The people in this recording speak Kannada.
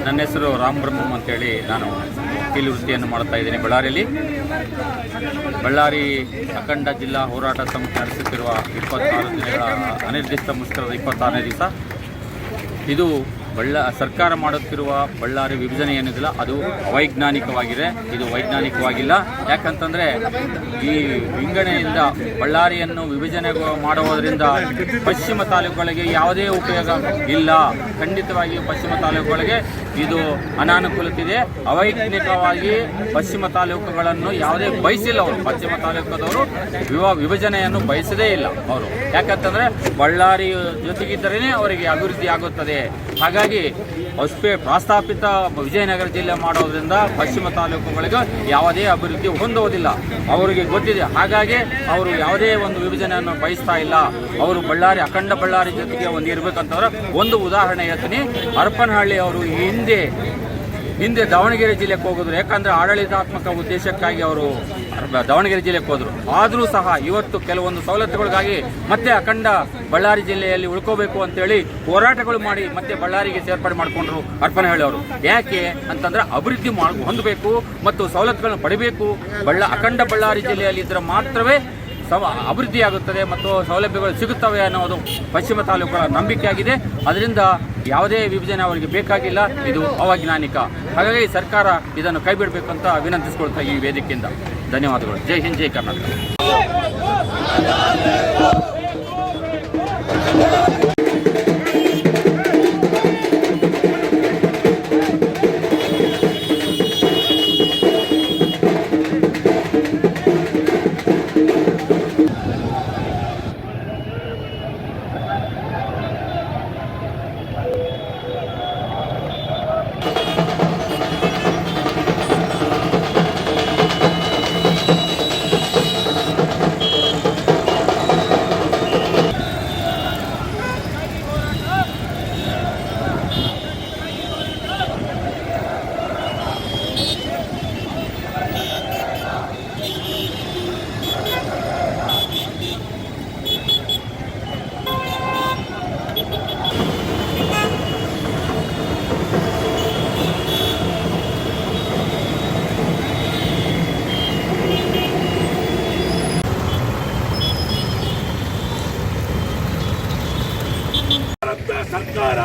ನನ್ನ ಹೆಸರು ರಾಮ್ ಬ್ರಹ್ಮಂ ಅಂತೇಳಿ. ನಾನು ವಕೀಲಿ ವೃತ್ತಿಯನ್ನು ಮಾಡ್ತಾ ಇದ್ದೀನಿ ಬಳ್ಳಾರಿಯಲ್ಲಿ. ಬಳ್ಳಾರಿ ಅಖಂಡ ಜಿಲ್ಲಾ ಹೋರಾಟ ಸಮಿತಿ ನಡೆಸುತ್ತಿರುವ 26 ದಿನಗಳ ಅನಿರ್ದಿಷ್ಟ ಮುಷ್ಕರದ 26ನೇ ದಿವಸ. ಇದು ಸರ್ಕಾರ ಮಾಡುತ್ತಿರುವ ಬಳ್ಳಾರಿ ವಿಭಜನೆ ಏನಿದಿಲ್ಲ ಅದು ಅವೈಜ್ಞಾನಿಕವಾಗಿದೆ. ಇದು ವೈಜ್ಞಾನಿಕವಾಗಿಲ್ಲ. ಯಾಕಂತಂದರೆ ಈ ವಿಂಗಡಣೆಯಿಂದ ಬಳ್ಳಾರಿಯನ್ನು ವಿಭಜನೆ ಮಾಡುವುದರಿಂದ ಪಶ್ಚಿಮ ತಾಲೂಕುಗಳಿಗೆ ಯಾವುದೇ ಉಪಯೋಗ ಇಲ್ಲ. ಖಂಡಿತವಾಗಿಯೂ ಪಶ್ಚಿಮ ತಾಲೂಕುಗಳಿಗೆ ಇದು ಅನಾನುಕೂಲತಿದೆ. ಅವೈಜ್ಞಾನಿಕವಾಗಿ ಪಶ್ಚಿಮ ತಾಲೂಕುಗಳನ್ನು ಯಾವುದೇ ಬಯಸಿಲ್ಲ ಅವರು. ಪಶ್ಚಿಮ ತಾಲೂಕದವರು ವಿಭಜನೆಯನ್ನು ಬಯಸದೇ ಇಲ್ಲ ಅವರು. ಯಾಕಂತಂದರೆ ಬಳ್ಳಾರಿ ಜೊತೆಗಿದ್ದರೇ ಅವರಿಗೆ ಅಭಿವೃದ್ಧಿ ಆಗುತ್ತದೆ. ಹಾಗಾಗಿ ಪ್ರಸ್ತಾಪಿತ ವಿಜಯನಗರ ಜಿಲ್ಲೆ ಮಾಡೋದ್ರಿಂದ ಪಶ್ಚಿಮ ತಾಲೂಕುಗಳಿಗೆ ಯಾವುದೇ ಅಭಿವೃದ್ಧಿ ಹೊಂದುವುದಿಲ್ಲ, ಅವರಿಗೆ ಗೊತ್ತಿದೆ. ಹಾಗಾಗಿ ಅವರು ಯಾವುದೇ ಒಂದು ವಿಭಜನೆಯನ್ನು ಬಯಸ್ತಾ ಇಲ್ಲ. ಅವರು ಬಳ್ಳಾರಿ ಅಖಂಡ ಬಳ್ಳಾರಿ ಜೊತೆಗೆ ಒಂದು ಇರಬೇಕಂತಂದ್ರೆ ಒಂದು ಉದಾಹರಣೆ ಹೇಳ್ತೀನಿ. ಹರಪನಹಳ್ಳಿ ಅವರು ಹಿಂದೆ ದಾವಣಗೆರೆ ಜಿಲ್ಲೆಗೆ ಹೋಗಿದ್ರು. ಯಾಕಂದರೆ ಆಡಳಿತಾತ್ಮಕ ಉದ್ದೇಶಕ್ಕಾಗಿ ಅವರು ದಾವಣಗೆರೆ ಜಿಲ್ಲೆಗೆ ಹೋದರು. ಆದರೂ ಸಹ ಇವತ್ತು ಕೆಲವೊಂದು ಸವಲತ್ತುಗಳಿಗಾಗಿ ಮತ್ತೆ ಅಖಂಡ ಬಳ್ಳಾರಿ ಜಿಲ್ಲೆಯಲ್ಲಿ ಉಳ್ಕೋಬೇಕು ಅಂತೇಳಿ ಹೋರಾಟಗಳು ಮಾಡಿ ಮತ್ತೆ ಬಳ್ಳಾರಿಗೆ ಸೇರ್ಪಡೆ ಮಾಡಿಕೊಂಡ್ರು ಹರಪನಹಳ್ಳಿ ಅವರು. ಯಾಕೆ ಅಂತಂದರೆ ಅಭಿವೃದ್ಧಿ ಹೊಂದಬೇಕು ಮತ್ತು ಸವಲತ್ತುಗಳನ್ನು ಪಡಿಬೇಕು. ಅಖಂಡ ಬಳ್ಳಾರಿ ಜಿಲ್ಲೆಯಲ್ಲಿ ಇದ್ದರೆ ಮಾತ್ರವೇ ಅಭಿವೃದ್ಧಿ ಆಗುತ್ತದೆ ಮತ್ತು ಸೌಲಭ್ಯಗಳು ಸಿಗುತ್ತವೆ ಅನ್ನೋದು ಪಶ್ಚಿಮ ತಾಲೂಕುಗಳ ನಂಬಿಕೆಯಾಗಿದೆ. ಅದರಿಂದ ಯಾವುದೇ ವಿಭಜನೆ ಅವರಿಗೆ ಬೇಕಾಗಿಲ್ಲ. ಇದು ಅವೈಜ್ಞಾನಿಕ. ಹಾಗಾಗಿ ಸರ್ಕಾರ ಇದನ್ನು ಕೈಬಿಡಬೇಕು ಅಂತ ವಿನಂತಿಸಿಕೊಳ್ತಾ ಈ ವೇದಿಕೆಯಿಂದ ಧನ್ಯವಾದಗಳು. ಜೈ ಹಿಂದ್, ಜೈ ಕರ್ನಾಟಕ. ಸರ್ಕಾರ